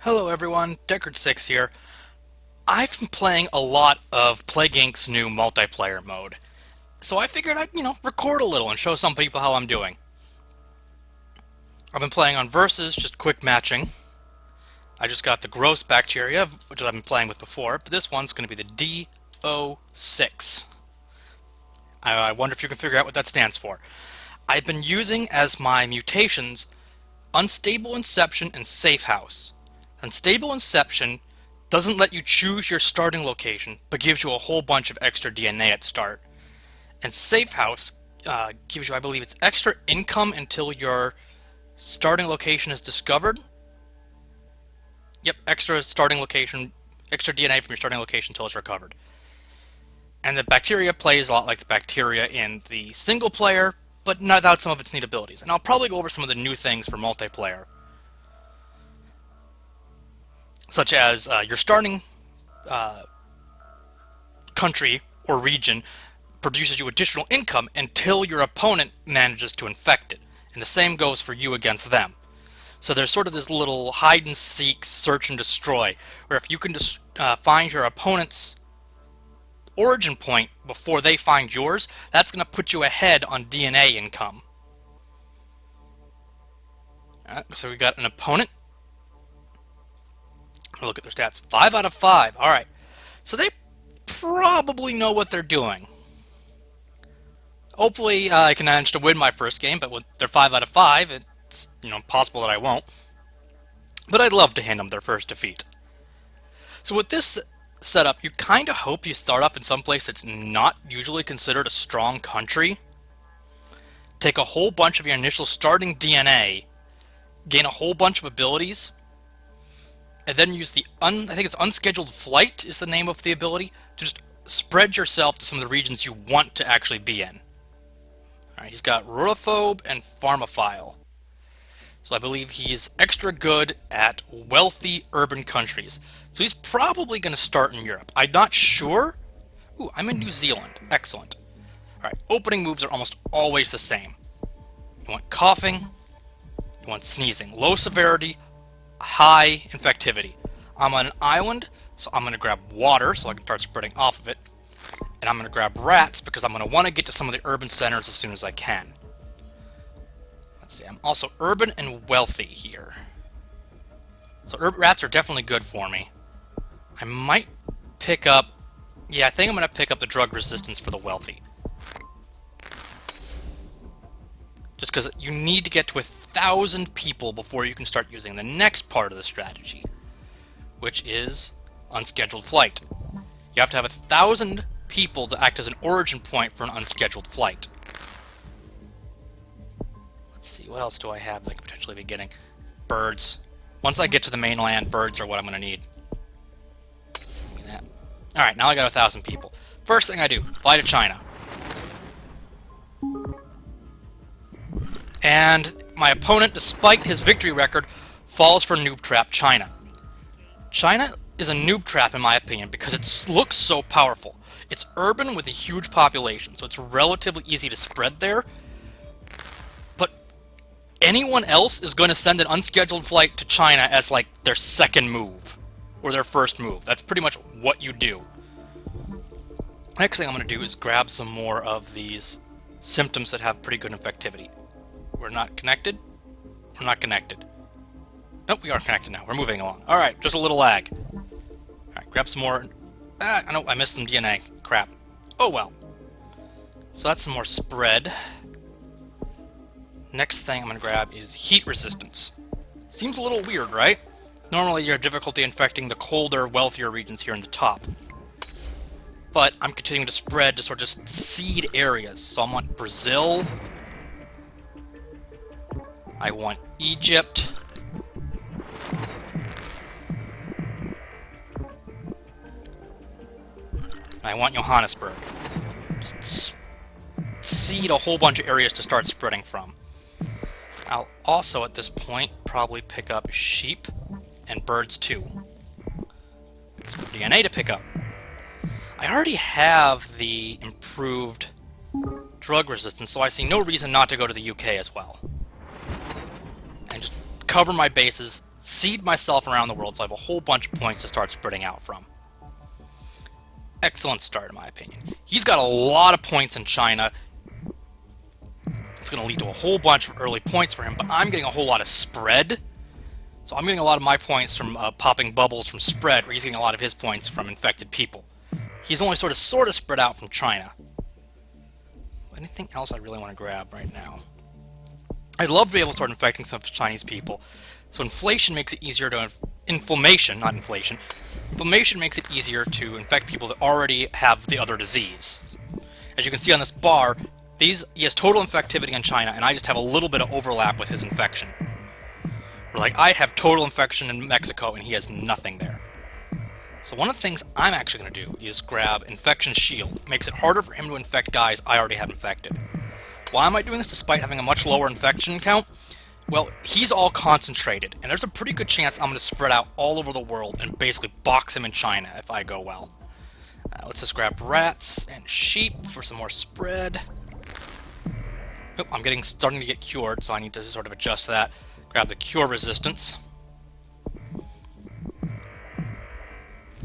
Hello everyone, Deckard6 here. I've been playing a lot of Plague Inc.'s new multiplayer mode, so I figured I'd record a little and show some people how I'm doing. I've been playing on Versus, just quick matching. I just got the gross bacteria, which I've been playing with before, but this one's going to be the DO6. I wonder if you can figure out what that stands for. I've been using as my mutations Unstable Inception and Safe House. Unstable Inception doesn't let you choose your starting location, but gives you a whole bunch of extra DNA at start. And Safe House gives you, I believe, it's extra income until your starting location is discovered. Yep, extra starting location, extra DNA from your starting location until it's recovered. And the bacteria plays a lot like the bacteria in the single player, but not without some of its neat abilities. And I'll probably go over some of the new things for multiplayer, such as your starting country or region produces you additional income until your opponent manages to infect it. And the same goes for you against them. So there's sort of this little hide and seek, search and destroy, where if you can find your opponent's origin point before they find yours, that's going to put you ahead on DNA income. So we got an opponent. Look at their stats. 5 out of 5. Alright. So they probably know what they're doing. Hopefully I can manage to win my first game, but with their 5 out of 5, it's possible that I won't. But I'd love to hand them their first defeat. So with this setup, you kind of hope you start off in some place that's not usually considered a strong country. Take a whole bunch of your initial starting DNA, gain a whole bunch of abilities, and then use the I think it's Unscheduled Flight is the name of the ability, to just spread yourself to some of the regions you want to actually be in. Alright, he's got Rotophobe and Pharmaphile. So I believe he's extra good at wealthy urban countries. So he's probably going to start in Europe. I'm not sure. Ooh, I'm in New Zealand. Excellent. Alright, opening moves are almost always the same. You want coughing, you want sneezing. Low severity, high infectivity. I'm on an island, so I'm going to grab water so I can start spreading off of it. And I'm going to grab rats because I'm going to want to get to some of the urban centers as soon as I can. Let's see, I'm also urban and wealthy here. So rats are definitely good for me. I might pick up... Yeah, I think I'm going to pick up the drug resistance for the wealthy. Just because you need to get to 1,000 people before you can start using the next part of the strategy, which is Unscheduled Flight. You have to have 1,000 people to act as an origin point for an unscheduled flight. Let's see, what else do I have that I could potentially be getting? Birds. Once I get to the mainland, birds are what I'm going to need. Alright, now I got 1,000 people. First thing I do, fly to China. And my opponent, despite his victory record, falls for Noob Trap China. China is a noob trap in my opinion because it looks so powerful. It's urban with a huge population, so it's relatively easy to spread there. But anyone else is going to send an unscheduled flight to China as like their second move, or their first move. That's pretty much what you do. Next thing I'm going to do is grab some more of these symptoms that have pretty good infectivity. We're not connected? We're not connected. Nope, we are connected now. We're moving along. Alright, just a little lag. Alright, grab some more... I know, I missed some DNA. Crap. Oh well. So that's some more spread. Next thing I'm going to grab is heat resistance. Seems a little weird, right? Normally you have difficulty infecting the colder, wealthier regions here in the top. But I'm continuing to spread to sort of just seed areas. So I want Brazil. I want Egypt. I want Johannesburg. Just seed a whole bunch of areas to start spreading from. I'll also, at this point, probably pick up sheep and birds too. Some DNA to pick up. I already have the improved drug resistance, so I see no reason not to go to the UK as well. And just cover my bases seed myself around the world so I have a whole bunch of points to start spreading out from. Excellent start, in my opinion. He's got a lot of points in China. It's going to lead to a whole bunch of early points for him, but I'm getting a whole lot of spread. So I'm getting a lot of my points from popping bubbles from spread, where he's getting a lot of his points from infected people. He's only sort of spread out from China. Anything else I really want to grab right now? I'd love to be able to start infecting some Chinese people. So inflation makes it easier to... Inflammation, not inflation. Inflammation makes it easier to infect people that already have the other disease. As you can see on this bar, he has total infectivity in China, and I just have a little bit of overlap with his infection. Where, like, I have total infection in Mexico, and he has nothing there. So one of the things I'm actually going to do is grab Infection Shield. It makes it harder for him to infect guys I already have infected. Why am I doing this despite having a much lower infection count? Well, he's all concentrated, and there's a pretty good chance I'm going to spread out all over the world and basically box him in China if I go well. Let's just grab rats and sheep for some more spread. Oh, I'm starting to get cured, so I need to sort of adjust that. Grab the cure resistance.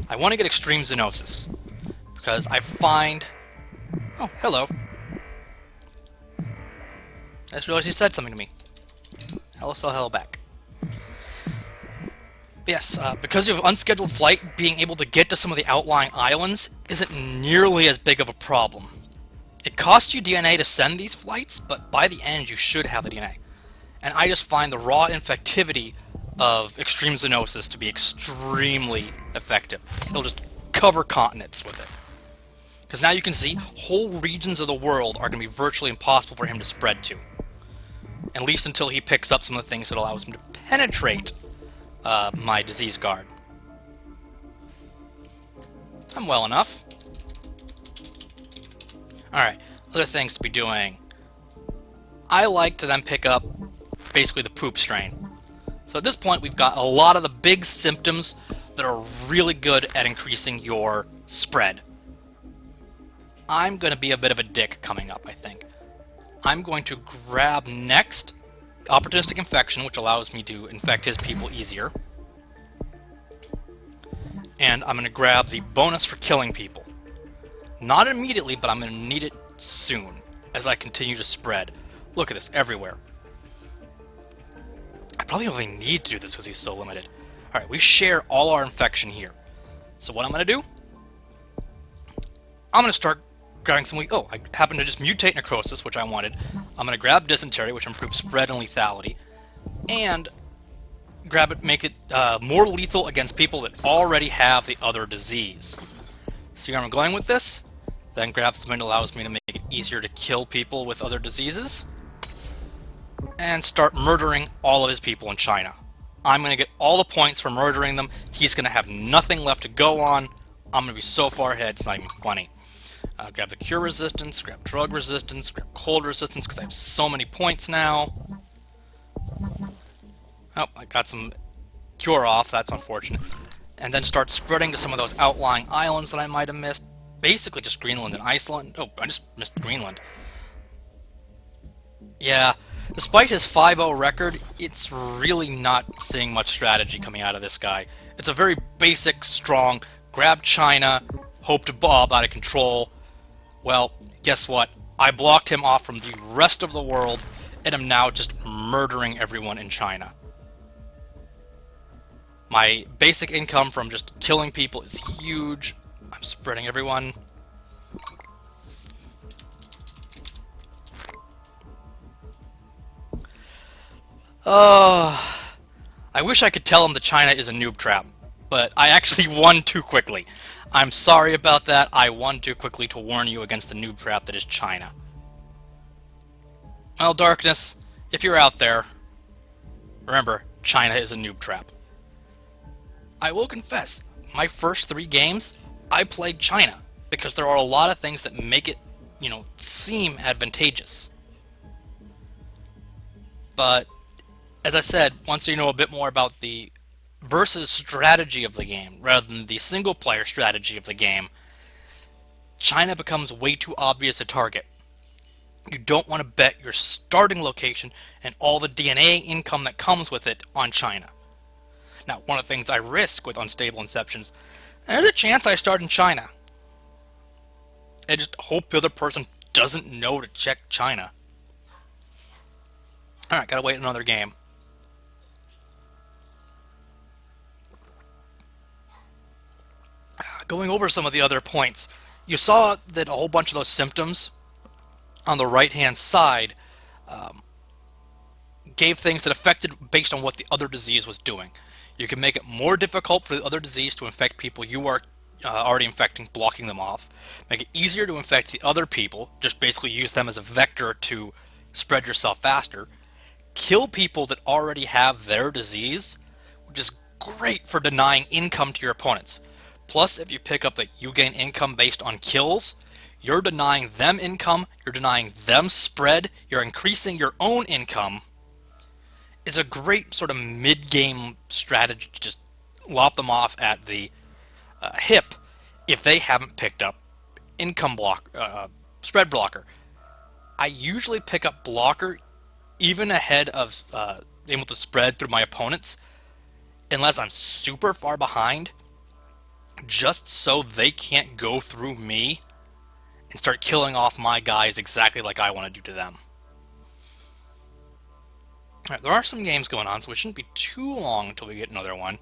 I want to get extreme zoonosis, because I find... Oh, hello. I just realized he said something to me. Hello, so hello back. Yes, because you have unscheduled flight, being able to get to some of the outlying islands isn't nearly as big of a problem. It costs you DNA to send these flights, but by the end you should have the DNA. And I just find the raw infectivity of extreme zoonosis to be extremely effective. It'll just cover continents with it. Because now you can see whole regions of the world are going to be virtually impossible for him to spread to. At least until he picks up some of the things that allows him to penetrate my disease guard. I'm well enough. Alright, other things to be doing. I like to then pick up basically the poop strain. So at this point we've got a lot of the big symptoms that are really good at increasing your spread. I'm going to be a bit of a dick coming up, I think. I'm going to grab next opportunistic infection, which allows me to infect his people easier. And I'm going to grab the bonus for killing people. Not immediately, but I'm going to need it soon as I continue to spread. Look at this, everywhere. I probably only need to do this because he's so limited. Alright, we share all our infection here. So what I'm going to do, I'm going to start grabbing some... Oh, I happen to just mutate necrosis, which I wanted. I'm going to grab dysentery, which improves spread and lethality. And grab it, make it more lethal against people that already have the other disease. See where I'm going with this? Then grab something that allows me to make it easier to kill people with other diseases. And start murdering all of his people in China. I'm going to get all the points for murdering them. He's going to have nothing left to go on. I'm going to be so far ahead, it's not even funny. Grab the cure resistance, grab drug resistance, grab cold resistance, because I have so many points now. Oh, I got some cure off, that's unfortunate. And then start spreading to some of those outlying islands that I might have missed. Basically just Greenland and Iceland. Oh, I just missed Greenland. Yeah, despite his 5-0 record, it's really not seeing much strategy coming out of this guy. It's a very basic, strong, grab China, hope to bob out of control. Well, guess what? I blocked him off from the rest of the world, and am now just murdering everyone in China. My basic income from just killing people is huge. I'm spreading everyone. I wish I could tell him that China is a noob trap, but I actually won too quickly. I'm sorry about that. I won too quickly to warn you against the noob trap that is China. Well, Darkness, if you're out there, remember, China is a noob trap. I will confess, my first 3 games, I played China, because there are a lot of things that make it, seem advantageous. But, as I said, once you know a bit more about the versus strategy of the game, rather than the single-player strategy of the game, China becomes way too obvious a target. You don't want to bet your starting location and all the DNA income that comes with it on China. Now, one of the things I risk with unstable inceptions, there's a chance I start in China. I just hope the other person doesn't know to check China. Alright, gotta wait another game. Going over some of the other points, you saw that a whole bunch of those symptoms on the right-hand side gave things that affected based on what the other disease was doing. You can make it more difficult for the other disease to infect people you are already infecting, blocking them off. Make it easier to infect the other people, just basically use them as a vector to spread yourself faster. Kill people that already have their disease, which is great for denying income to your opponents. Plus, if you pick up that you gain income based on kills, you're denying them income, you're denying them spread, you're increasing your own income. It's a great sort of mid-game strategy to just lop them off at the hip if they haven't picked up spread blocker. I usually pick up blocker even ahead of able to spread through my opponents, unless I'm super far behind, just so they can't go through me and start killing off my guys exactly like I want to do to them. Alright, there are some games going on, so it shouldn't be too long until we get another one.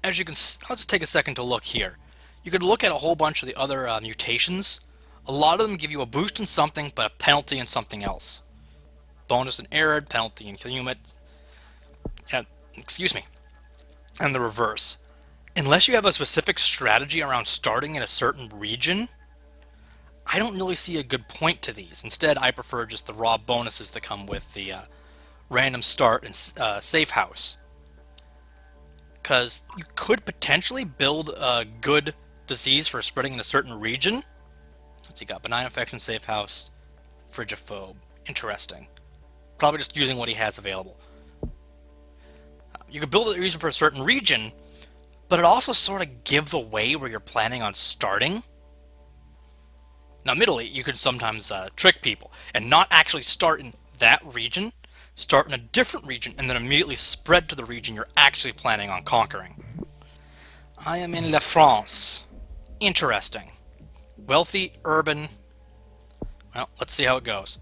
As you can, I'll just take a second to look here. You could look at a whole bunch of the other mutations. A lot of them give you a boost in something, but a penalty in something else. Bonus in arid, penalty in humid. Excuse me. And the reverse. Unless you have a specific strategy around starting in a certain region, I don't really see a good point to these. Instead, I prefer just the raw bonuses that come with the random start and safe house. Because you could potentially build a good disease for spreading in a certain region. Let's see, got benign infection, safe house, frigophobe. Interesting. Probably just using what he has available. You could build a reason for a certain region, but it also sort of gives away where you're planning on starting. Now, admittedly, you could sometimes trick people and not actually start in that region, start in a different region, and then immediately spread to the region you're actually planning on conquering. I am in La France. Interesting. Wealthy, urban. Well, let's see how it goes.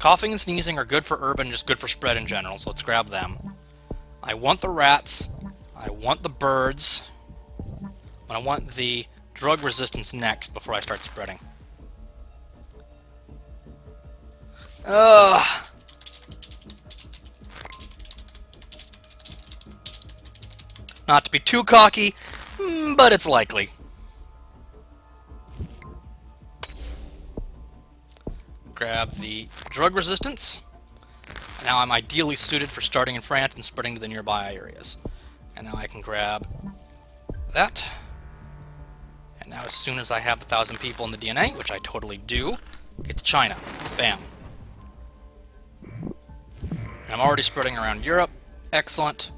Coughing and sneezing are good for urban, just good for spread in general, so let's grab them. I want the rats. I want the birds. And I want the drug resistance next before I start spreading. Ugh. Not to be too cocky, but it's likely. Grab the drug resistance. And now I'm ideally suited for starting in France and spreading to the nearby areas. And now I can grab that. And now as soon as I have the 1,000 people in the DNA, which I totally do, get to China. Bam. And I'm already spreading around Europe. Excellent.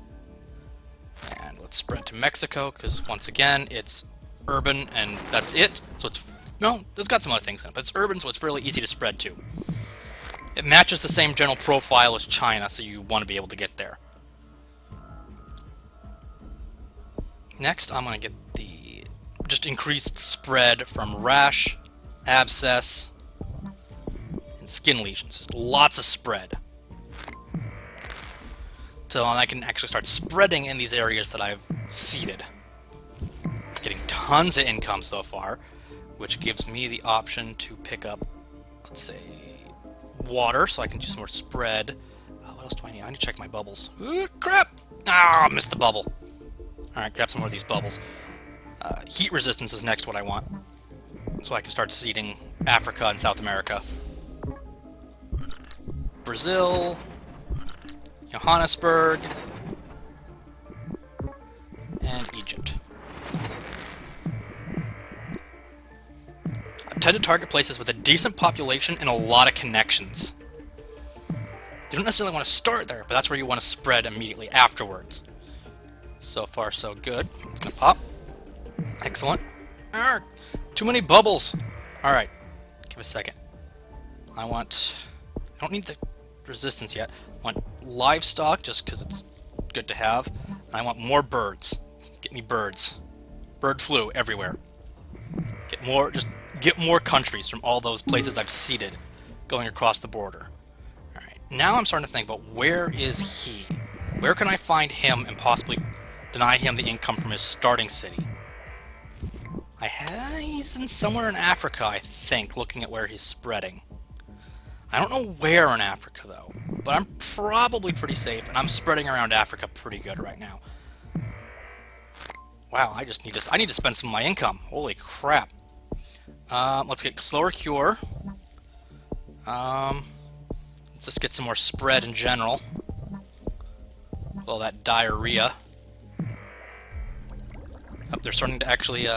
And let's spread to Mexico, because once again, it's urban and that's it. So it's, no, it's got some other things in it, but it's urban, so it's fairly easy to spread to. It matches the same general profile as China, so you want to be able to get there. Next, I'm going to get the just increased spread from rash, abscess, and skin lesions. Just lots of spread. So I can actually start spreading in these areas that I've seeded. Getting tons of income so far, which gives me the option to pick up, let's say, water, so I can do some more spread. What else do I need? I need to check my bubbles. Ooh, crap! Ah, missed the bubble. Alright, grab some more of these bubbles. Heat resistance is next what I want. So I can start seeding Africa and South America. Brazil. Johannesburg. And Egypt. I tend to target places with a decent population and a lot of connections. You don't necessarily want to start there, but that's where you want to spread immediately afterwards. So far, so good. It's gonna pop. Excellent. Too many bubbles. Alright. Give a second. I don't need the resistance yet. I want livestock, just because it's good to have. And I want more birds. Get me birds. Bird flu everywhere. Just get more countries from all those places I've seeded going across the border. Alright, now I'm starting to think about where is he? Where can I find him and possibly deny him the income from his starting city? He's in somewhere in Africa, I think, looking at where he's spreading. I don't know where in Africa, though, but I'm probably pretty safe, and I'm spreading around Africa pretty good right now. Wow, I need to spend some of my income. Holy crap. Let's get slower cure. Let's just get some more spread in general. All that diarrhea. Oh, they're starting to actually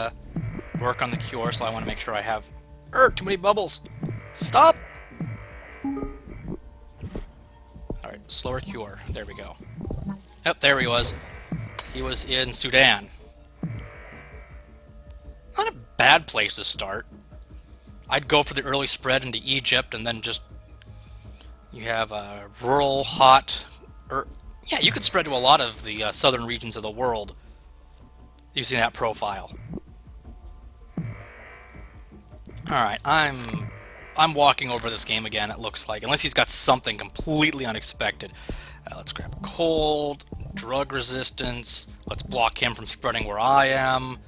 work on the cure, so I want to make sure I have... too many bubbles! Stop! Alright, slower cure. There we go. Yep, there he was. He was in Sudan. Not a bad place to start. I'd go for the early spread into Egypt, and then just... You have rural, hot... yeah, you could spread to a lot of the southern regions of the world using that profile. Alright, I'm walking over this game again, it looks like, unless he's got something completely unexpected. Let's grab cold, drug resistance, let's block him from spreading where I am.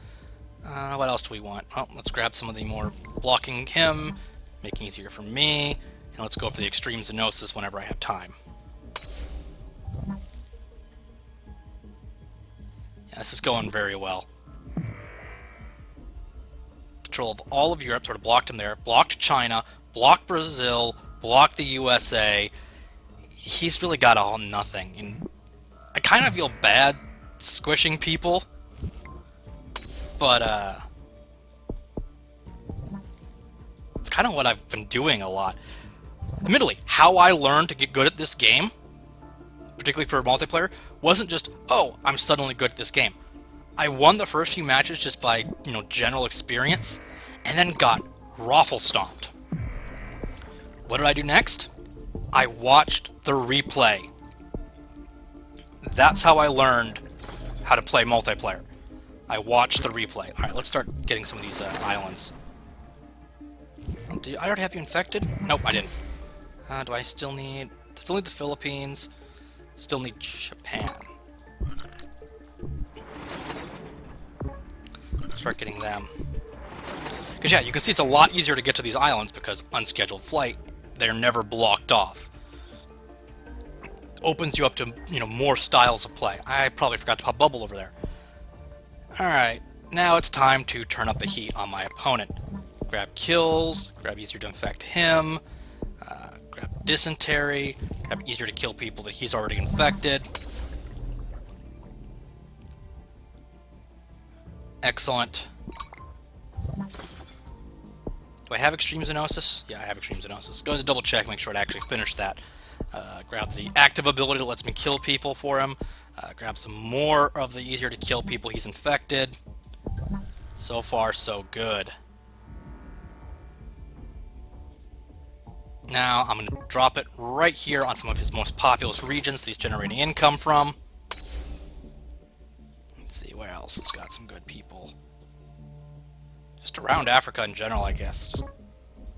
What else do we want? Oh, let's grab some of the more blocking him, making it easier for me, and let's go for the extreme zoonosis whenever I have time. Yeah, this is going very well. Control of all of Europe, sort of blocked him there, blocked China, blocked Brazil, blocked the USA. He's really got all nothing, and I kind of feel bad squishing people, but it's kind of what I've been doing a lot. Admittedly, how I learned to get good at this game, particularly for multiplayer, wasn't just, oh, I'm suddenly good at this game. I won the first few matches just by, general experience, and then got raffle stomped. What did I do next? I watched the replay. That's how I learned how to play multiplayer. I watched the replay. Alright, let's start getting some of these islands. Do I already have you infected? Nope, I didn't. Do I still need... Still need the Philippines. Still need Japan. Start getting them. Because yeah, you can see it's a lot easier to get to these islands because unscheduled flight, they're never blocked off. Opens you up to, more styles of play. I probably forgot to pop bubble over there. Alright, now it's time to turn up the heat on my opponent. Grab kills, grab easier to infect him, grab dysentery, grab easier to kill people that he's already infected. Excellent. Do I have extreme zoonosis? Yeah, I have extreme zoonosis. Go to double check, make sure it actually finished that. Grab the active ability that lets me kill people for him. Grab some more of the easier to kill people he's infected. So far, so good. Now, I'm going to drop it right here on some of his most populous regions that he's generating income from. Let's see, where else has got some good people? Just around Africa in general, I guess.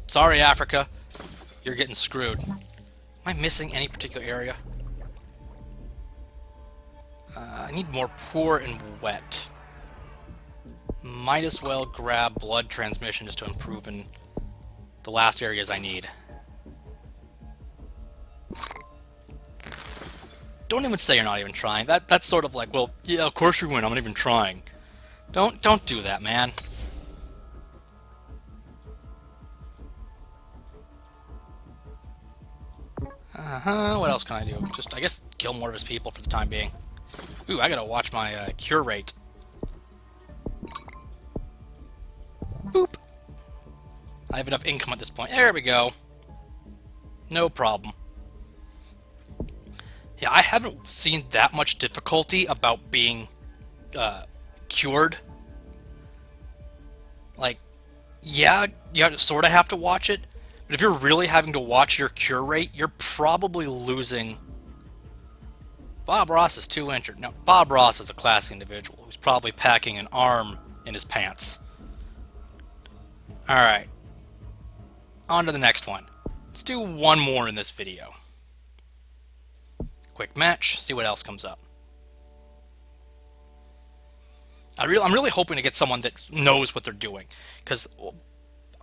Sorry, Africa. You're getting screwed. Am I missing any particular area? I need more poor and wet. Might as well grab blood transmission just to improve in the last areas I need. Don't even say you're not even trying. That's sort of like, well, yeah, of course you win. I'm not even trying. Don't do that, man. What else can I do? Just, I guess, kill more of his people for the time being. Ooh, I gotta watch my cure rate. Boop. I have enough income at this point. There we go. No problem. Yeah, I haven't seen that much difficulty about being cured. Like, yeah, you sort of have to watch it, but But if you're really having to watch your cure rate, you're probably losing. Bob Ross is too injured. No, Bob Ross is a classy individual who's probably packing an arm in his pants. Alright, on to the next one. Let's do one more in this video. Quick match, see what else comes up. I'm really hoping to get someone that knows what they're doing, because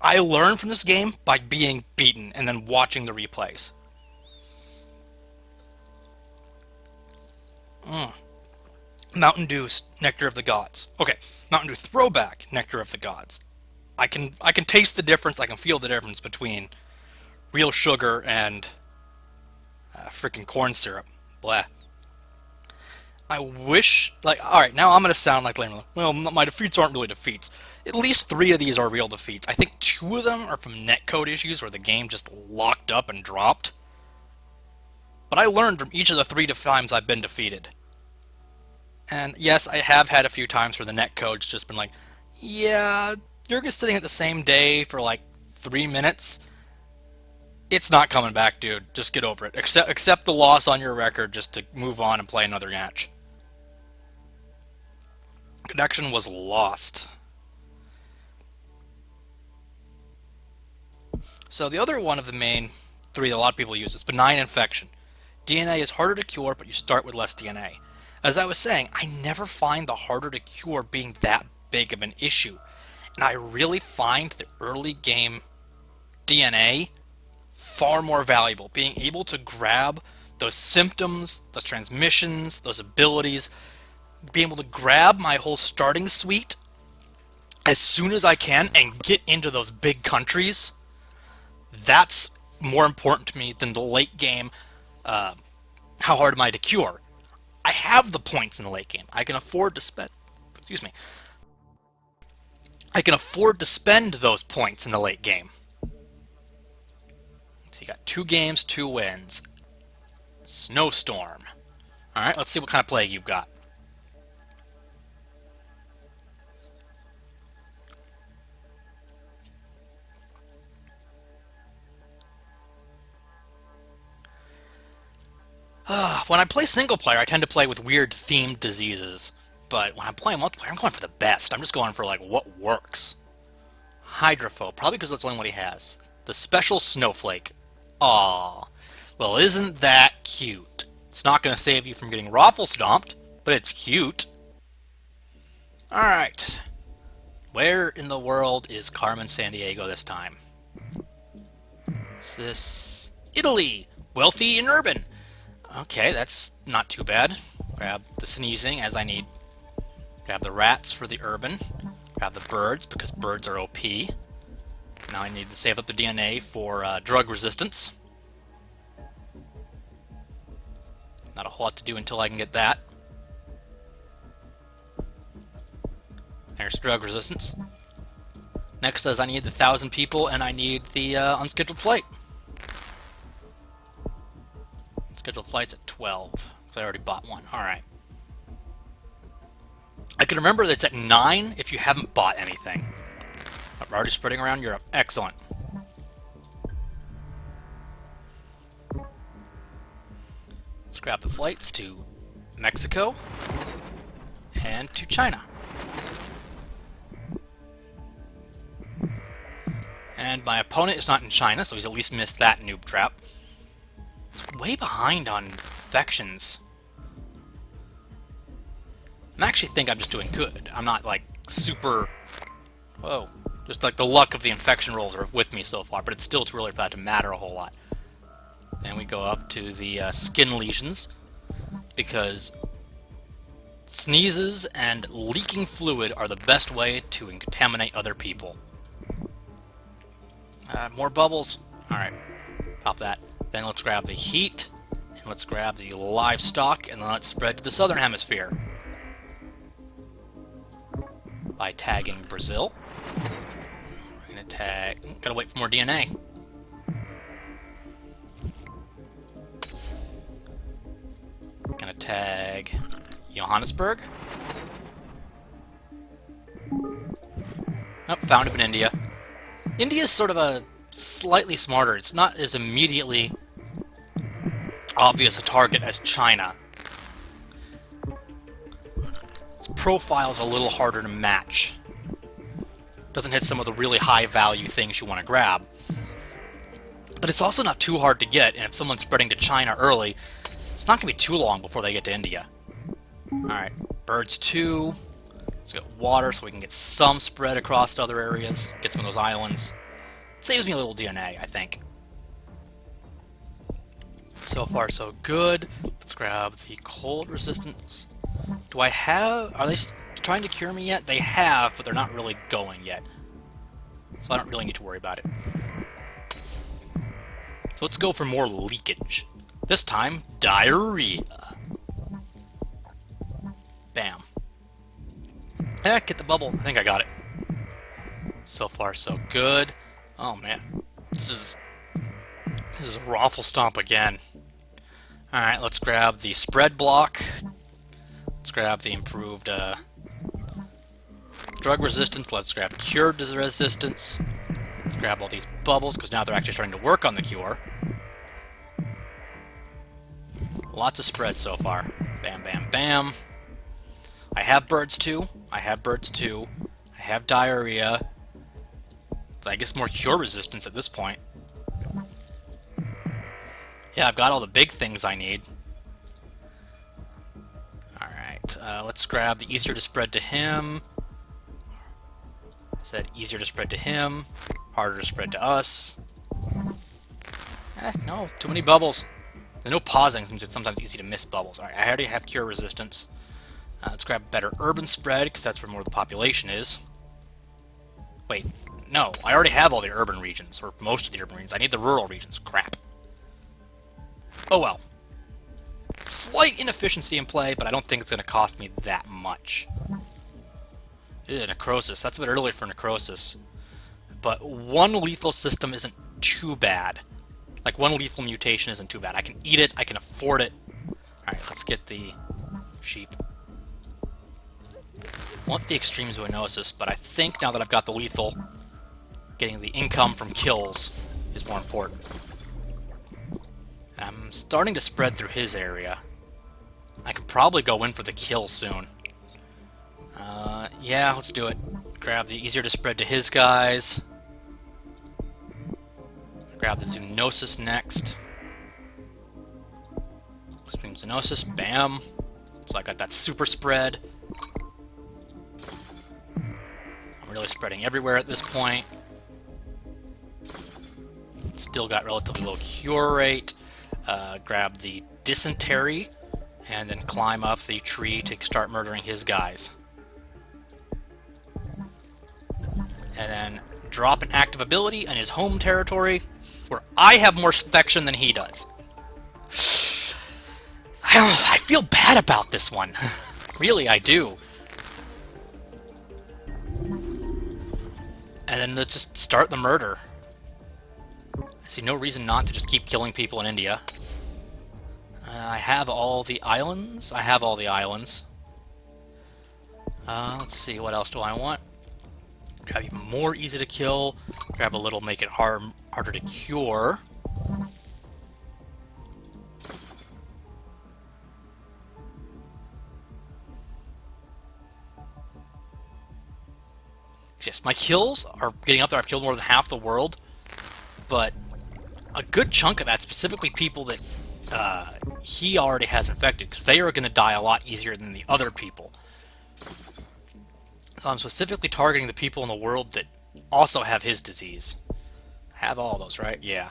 I learn from this game by being beaten and then watching the replays. Mountain Dew Nectar of the Gods. Okay, Mountain Dew Throwback Nectar of the Gods. I can taste the difference. I can feel the difference between real sugar and freaking corn syrup. Blah. I wish, like, alright, now I'm going to sound like lame. Well, my defeats aren't really defeats. At least 3 of these are real defeats. I think 2 of them are from netcode issues where the game just locked up and dropped. But I learned from each of the 3 times I've been defeated. And yes, I have had a few times where the netcode's just been like, yeah, you're just sitting at the same day for like 3 minutes. It's not coming back, dude. Just get over it. Accept the loss on your record just to move on and play another match. Connection was lost. So the other one of the main 3 that a lot of people use is benign infection. DNA is harder to cure, but you start with less DNA. As I was saying, I never find the harder to cure being that big of an issue. And I really find the early game DNA far more valuable. Being able to grab those symptoms, those transmissions, those abilities, being able to grab my whole starting suite as soon as I can and get into those big countries, that's more important to me than the late game, how hard am I to cure? I have the points in the late game. I can afford to spend, I can afford to spend those points in the late game. So you got 2 games, 2 wins. Snowstorm. Alright, let's see what kind of plague you've got. When I play single player, I tend to play with weird themed diseases. But when I'm playing multiplayer, I'm going for the best. I'm just going for, like, what works. Hydrophobe, probably because that's the only one he has. The Special Snowflake. Aww. Well, isn't that cute? It's not going to save you from getting raffle stomped, but it's cute. Alright. Where in the world is Carmen Sandiego this time? Is this Italy? Wealthy and urban. Okay, that's not too bad. Grab the sneezing as I need. Grab the rats for the urban. Grab the birds because birds are OP. Now I need to save up the DNA for drug resistance. Not a whole lot to do until I can get that. There's drug resistance. Next is I need the 1,000 people and I need the unscheduled flight. Scheduled flight's at 12, because I already bought one. Alright. I can remember that it's at 9 if you haven't bought anything. We're already spreading around Europe. Excellent. Let's grab the flights to Mexico and to China. And my opponent is not in China, so he's at least missed that noob trap. Way behind on infections. I actually think I'm just doing good. I'm not like super. Whoa. Just like the luck of the infection rolls are with me so far, but it's still too early for that to matter a whole lot. Then we go up to the skin lesions because sneezes and leaking fluid are the best way to contaminate other people. More bubbles. Alright. Pop that. Then let's grab the heat, and let's grab the livestock, and then let's spread to the southern hemisphere. By tagging Brazil. We're gonna tag... Gotta wait for more DNA. Gonna tag Johannesburg. Oh, found him in India. India's sort of a slightly smarter. It's not as immediately obvious a target as China. Its profile is a little harder to match. Doesn't hit some of the really high value things you want to grab. But it's also not too hard to get, and if someone's spreading to China early, it's not going to be too long before they get to India. Alright, birds 2. Let's get water so we can get some spread across to other areas. Get some of those islands. Saves me a little DNA, I think. So far, so good. Let's grab the cold resistance. Do I have... Are they trying to cure me yet? They have, but they're not really going yet. So I don't really need to worry about it. So let's go for more leakage. This time, diarrhea. Bam. Get the bubble. I think I got it. So far, so good. Oh man, this is a raffle stomp again. All right, let's grab the spread block. Let's grab the improved drug resistance. Let's grab cured resistance. Let's grab all these bubbles because now they're actually starting to work on the cure. Lots of spread so far. Bam, bam, bam. I have birds too. I have birds too. I have diarrhea. So I guess more cure resistance at this point. Yeah, I've got all the big things I need. Alright, let's grab the easier to spread to him. Said easier to spread to him, harder to spread to us. No, too many bubbles. There's no pausing, since it's sometimes easy to miss bubbles. Alright, I already have cure resistance. Let's grab better urban spread, because that's where more of the population is. Wait, no, I already have all the urban regions, or most of the urban regions. I need the rural regions. Crap. Oh well. Slight inefficiency in play, but I don't think it's going to cost me that much. Ew, necrosis. That's a bit early for necrosis. But one lethal system isn't too bad. Like, one lethal mutation isn't too bad. I can eat it, I can afford it. Alright, let's get the sheep. I want the extreme zoonosis, but I think now that I've got the lethal, getting the income from kills is more important. I'm starting to spread through his area. I can probably go in for the kill soon. Yeah, let's do it. Grab the easier to spread to his guys. Grab the zoonosis next. Extreme zoonosis, bam. So I got that super spread. I'm really spreading everywhere at this point. Still got relatively low cure rate. Grab the dysentery, and then climb up the tree to start murdering his guys. And then drop an active ability in his home territory, where I have more infection than he does. I feel bad about this one. Really, I do. And then let's just start the murder. I see no reason not to just keep killing people in India. I have all the islands. I have all the islands. Let's see, what else do I want? Grab even more easy to kill. Grab a little, make it harder to cure. Yes, my kills are getting up there. I've killed more than half the world. But a good chunk of that, specifically people that he already has infected, because they are going to die a lot easier than the other people. So I'm specifically targeting the people in the world that also have his disease. Have all those, right? Yeah.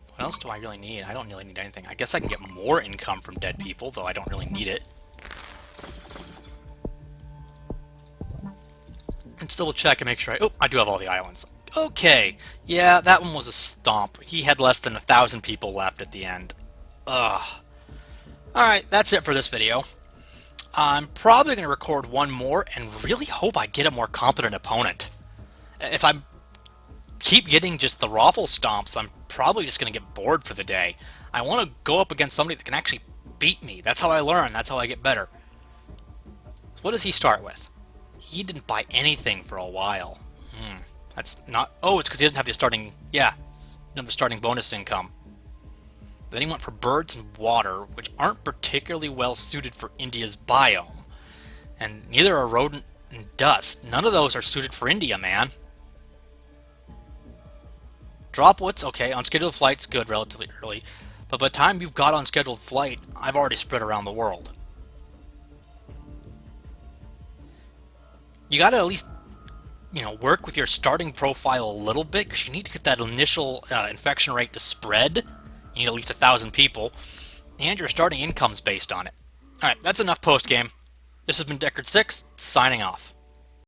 What else do I really need? I don't really need anything. I guess I can get more income from dead people, though I don't really need it. And still check and make sure oh, I do have all the islands. Okay. Yeah, that one was a stomp. He had less than 1,000 people left at the end. Ugh. Alright, that's it for this video. I'm probably going to record one more and really hope I get a more competent opponent. If I keep getting just the raffle stomps, I'm probably just going to get bored for the day. I want to go up against somebody that can actually beat me. That's how I learn. That's how I get better. So what does he start with? He didn't buy anything for a while. That's not. Oh, it's because he doesn't have the starting. Yeah, the starting bonus income. Then he went for birds and water, which aren't particularly well suited for India's biome. And neither are rodent and dust. None of those are suited for India, man. Droplets, okay, unscheduled flight's good relatively early. But by the time you've got on scheduled flight, I've already spread around the world. You gotta at least, work with your starting profile a little bit, because you need to get that initial infection rate to spread. You need at least 1,000 people. And your starting income's based on it. Alright, that's enough post game. This has been Deckard6, signing off.